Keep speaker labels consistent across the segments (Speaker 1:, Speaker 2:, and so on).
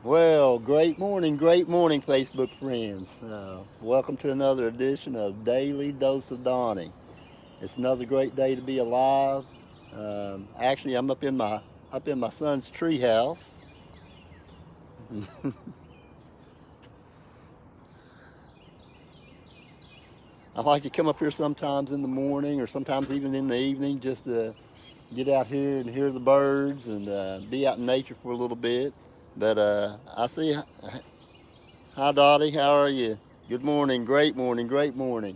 Speaker 1: Well, great morning, Facebook friends. Welcome to another edition of Daily Dose of Donnie. It's another great day to be alive. Actually, I'm up in my son's treehouse. I like to come up here sometimes in the morning or sometimes even in the evening just to get out here and hear the birds and be out in nature for a little bit. But I see. Hi, Dottie. How are you? Good morning. Great morning. Great morning.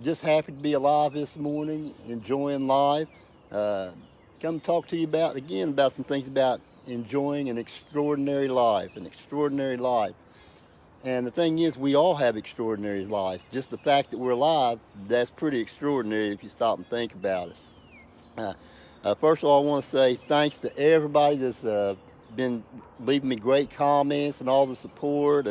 Speaker 1: Just happy to be alive this morning, enjoying life. Uh, Come talk to you about some things about enjoying an extraordinary life, an extraordinary life. And the thing is, we all have extraordinary lives. Just the fact that we're alive, that's pretty extraordinary if you stop and think about it. Uh, First of all, I want to say thanks to everybody that's been leaving me great comments and all the support.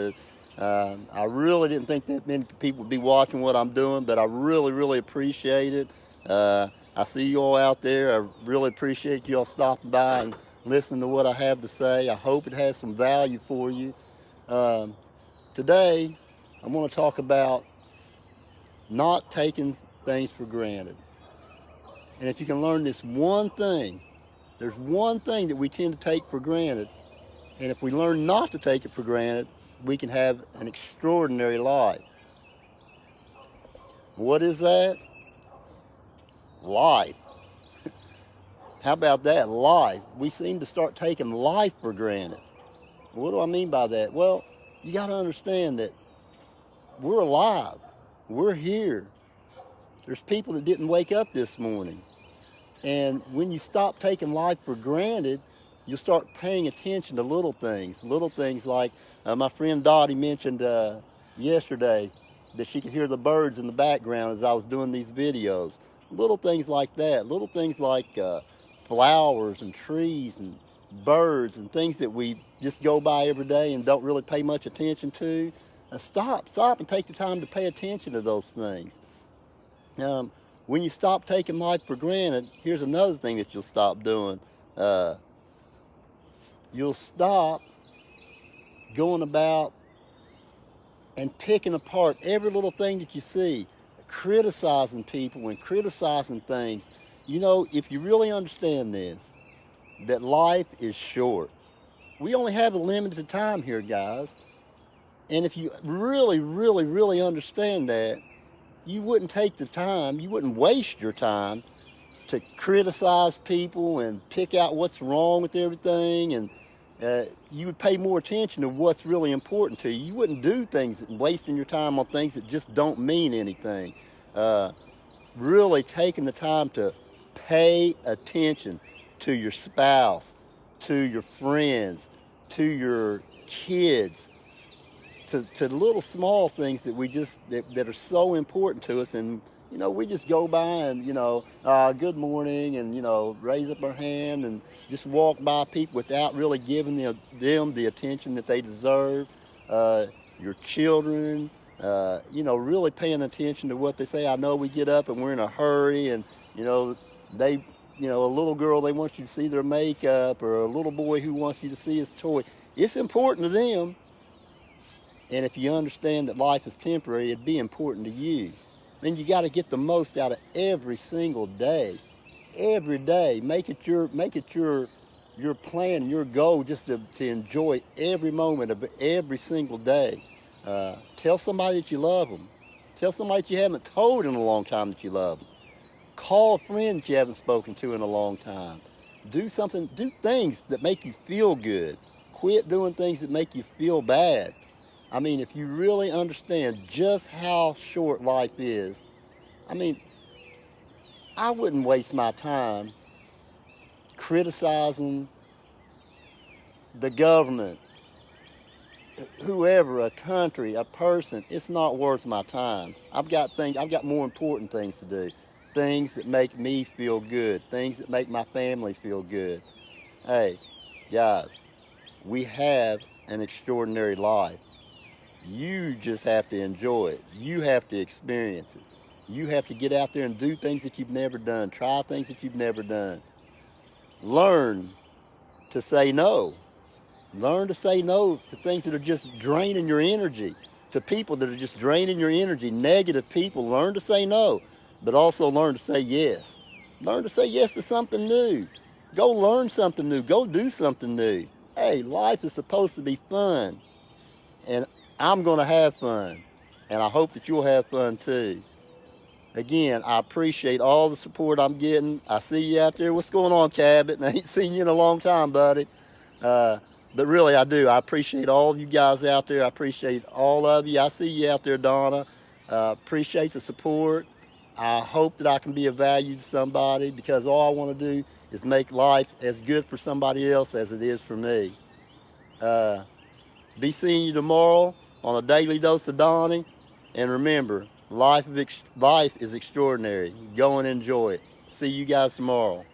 Speaker 1: I really didn't think that many people would be watching what I'm doing, but I really, really appreciate it. I see you all out there. I really appreciate you all stopping by and listening to what I have to say. I hope it has some value for you. Um, Today, I'm going to talk about not taking things for granted. And if you can learn this one thing, there's one thing that we tend to take for granted. And if we learn not to take it for granted, we can have an extraordinary life. What is that? Life. How about that? Life. We seem to start taking life for granted. What do I mean by that? Well, you got to understand that we're alive. We're here. There's people that didn't wake up this morning. And when you stop taking life for granted, you'll start paying attention to little things. Little things like my friend Donnie mentioned yesterday that she could hear the birds in the background as I was doing these videos. Little things like that. Little things like flowers and trees and birds and things that we just go by every day and don't really pay much attention to. Stop and take the time to pay attention to those things. Um, when you stop taking life for granted, here's another thing that you'll stop doing. Uh, you'll stop going about and picking apart every little thing that you see, criticizing people and criticizing things. You know, if you really understand this, that life is short. We only have a limited time here, guys. And if you really, really, really understand that, you wouldn't take the time, you wouldn't waste your time to criticize people and pick out what's wrong with everything, and you would pay more attention to what's really important to you. You wouldn't do things and wasting your time on things that just don't mean anything. Uh, Really taking the time to pay attention to your spouse, to your friends, to your kids, to little small things that that are so important to us. And we just go by and good morning, and raise up our hand and just walk by people without really giving them the attention that they deserve. Your children, really paying attention to what they say. I know we get up and we're in a hurry, and they a little girl, they want you to see their makeup, or a little boy who wants you to see his toy. It's important to them. And if you understand that life is temporary, it'd be important to you. Then you got to get the most out of every single day. Every day, make it your plan, your goal, just to enjoy every moment of every single day. Tell somebody that you love them. Tell somebody that you haven't told in a long time that you love them. Call a friend that you haven't spoken to in a long time. Do things that make you feel good. Quit doing things that make you feel bad. I mean, if you really understand just how short life is, I mean, I wouldn't waste my time criticizing the government, whoever, a country, a person. It's not worth my time. I've got more important things to do. Things that make me feel good. Things that make my family feel good. Hey, guys, we have an extraordinary life. You just have to enjoy it. You have to experience it. You have to get out there and do things that you've never done. Try things that you've never done. Learn to say no. Learn to say no to things that are just draining your energy, to people that are just draining your energy, negative people. Learn to say no, but also learn to say yes. Learn to say yes to something new. Go learn something new. Go do something new. Hey, life is supposed to be fun, and I'm going to have fun, and I hope that you'll have fun too. Again, I appreciate all the support I'm getting. I see you out there. What's going on, Cabot? I ain't seen you in a long time, buddy. But really, I do. I appreciate all of you guys out there. I appreciate all of you. I see you out there, Donna. Appreciate the support. I hope that I can be of value to somebody, because all I want to do is make life as good for somebody else as it is for me. Be seeing you tomorrow on a Daily Dose of Donnie. And remember, life is extraordinary. Go and enjoy it. See you guys tomorrow.